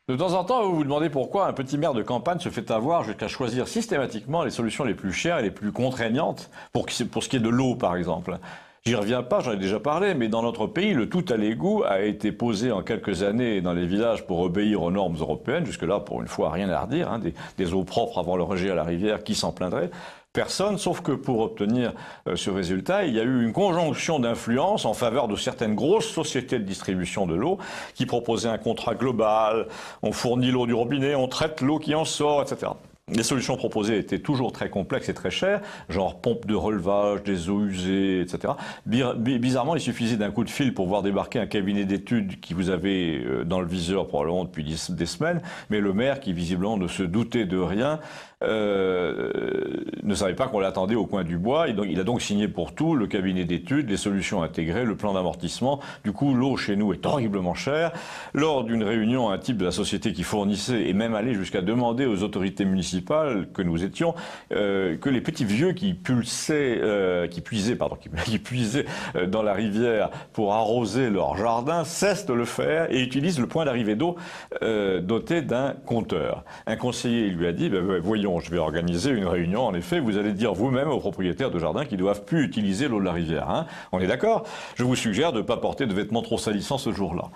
De temps en temps, vous vous demandez pourquoi un petit maire de campagne se fait avoir jusqu'à choisir systématiquement les solutions les plus chères et les plus contraignantes pour ce qui est de l'eau, par exemple. J'y reviens pas, j'en ai déjà parlé, mais dans notre pays, le tout à l'égout a été posé en quelques années dans les villages pour obéir aux normes européennes. Jusque-là, pour une fois, rien à redire, hein, des eaux propres avant le rejet à la rivière, qui s'en plaindrait? Personne, sauf que pour obtenir ce résultat, il y a eu une conjonction d'influences en faveur de certaines grosses sociétés de distribution de l'eau qui proposaient un contrat global, on fournit l'eau du robinet, on traite l'eau qui en sort, etc. Les solutions proposées étaient toujours très complexes et très chères, genre pompe de relevage, des eaux usées, etc. Bizarrement, il suffisait d'un coup de fil pour voir débarquer un cabinet d'études qui vous avait dans le viseur probablement depuis des semaines, mais le maire, qui visiblement ne se doutait de rien, ne savait pas qu'on l'attendait au coin du bois. Il a donc signé pour tout, le cabinet d'études, les solutions intégrées, le plan d'amortissement. Du coup, l'eau chez nous est horriblement chère. Lors d'une réunion, un type de la société qui fournissait, et même allé jusqu'à demander aux autorités municipales que nous étions, que les petits vieux qui puisaient dans la rivière pour arroser leur jardin cessent de le faire et utilisent le point d'arrivée d'eau doté d'un compteur. Un conseiller lui a dit, voyons, je vais organiser une réunion, en effet, vous allez dire vous-même aux propriétaires de jardins qu'ils doivent plus utiliser l'eau de la rivière. Hein. On est d'accord? Je vous suggère de ne pas porter de vêtements trop salissants ce jour-là.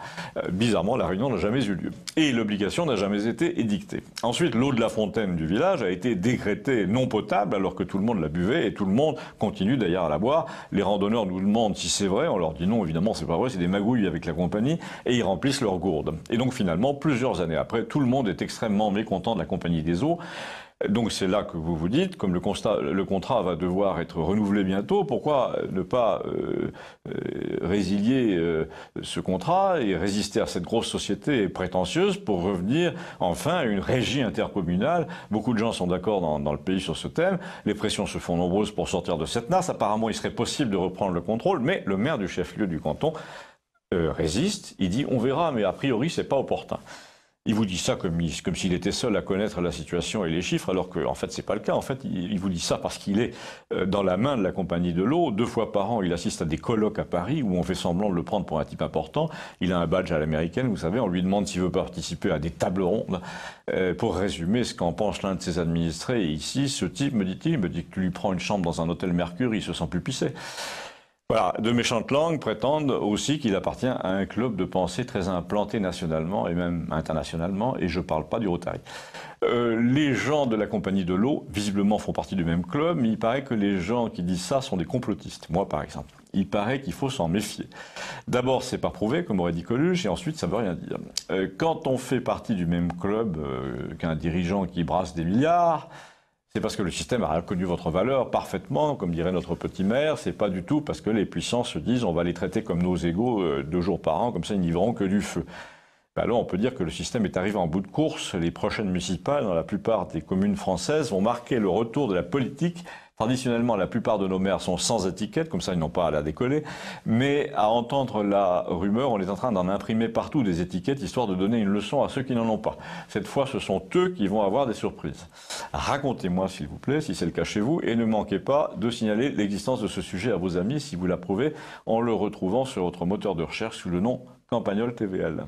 Bizarrement, la réunion n'a jamais eu lieu. Et l'obligation n'a jamais été édictée. Ensuite, l'eau de la fontaine du village a été décrétée non potable alors que tout le monde la buvait et tout le monde continue d'ailleurs à la boire. Les randonneurs nous demandent si c'est vrai. On leur dit non, évidemment, c'est pas vrai, c'est des magouilles avec la compagnie et ils remplissent leurs gourdes. Et donc finalement, plusieurs années après, tout le monde est extrêmement mécontent de la compagnie des eaux. Donc c'est là que vous vous dites, comme le contrat va devoir être renouvelé bientôt, pourquoi ne pas résilier ce contrat et résister à cette grosse société prétentieuse pour revenir enfin à une régie intercommunale? Beaucoup de gens sont d'accord dans le pays sur ce thème. Les pressions se font nombreuses pour sortir de cette nasse. Apparemment, il serait possible de reprendre le contrôle, mais le maire du chef-lieu du canton résiste. Il dit on verra, mais a priori c'est pas opportun. Il vous dit ça comme s'il était seul à connaître la situation et les chiffres, alors qu'en fait, c'est pas le cas. En fait, il vous dit ça parce qu'il est dans la main de la compagnie de l'eau. 2 fois par an, il assiste à des colloques à Paris où on fait semblant de le prendre pour un type important. Il a un badge à l'américaine, vous savez. On lui demande s'il veut participer à des tables rondes. Pour résumer ce qu'en pense l'un de ses administrés, et ici, ce type, me dit-il, me dit que tu lui prends une chambre dans un hôtel Mercure, il se sent plus pisser. Voilà, de méchantes langues prétendent aussi qu'il appartient à un club de pensée très implanté nationalement et même internationalement, et je ne parle pas du Rotary. Les gens de la compagnie de l'eau, visiblement, font partie du même club, mais il paraît que les gens qui disent ça sont des complotistes. Moi, par exemple. Il paraît qu'il faut s'en méfier. D'abord, c'est pas prouvé, comme aurait dit Coluche, et ensuite, ça veut rien dire. Quand on fait partie du même club qu'un dirigeant qui brasse des milliards, c'est parce que le système a reconnu votre valeur parfaitement, comme dirait notre petit maire. C'est pas du tout parce que les puissants se disent on va les traiter comme nos égaux 2 jours par an, comme ça ils n'y verront que du feu. Alors on peut dire que le système est arrivé en bout de course. Les prochaines municipales, dans la plupart des communes françaises, vont marquer le retour de la politique. Traditionnellement, la plupart de nos maires sont sans étiquette, comme ça ils n'ont pas à la décoller. Mais à entendre la rumeur, on est en train d'en imprimer partout des étiquettes, histoire de donner une leçon à ceux qui n'en ont pas. Cette fois, ce sont eux qui vont avoir des surprises. Racontez-moi, s'il vous plaît, si c'est le cas chez vous, et ne manquez pas de signaler l'existence de ce sujet à vos amis, si vous l'approuvez, en le retrouvant sur votre moteur de recherche sous le nom Campagnol TVL.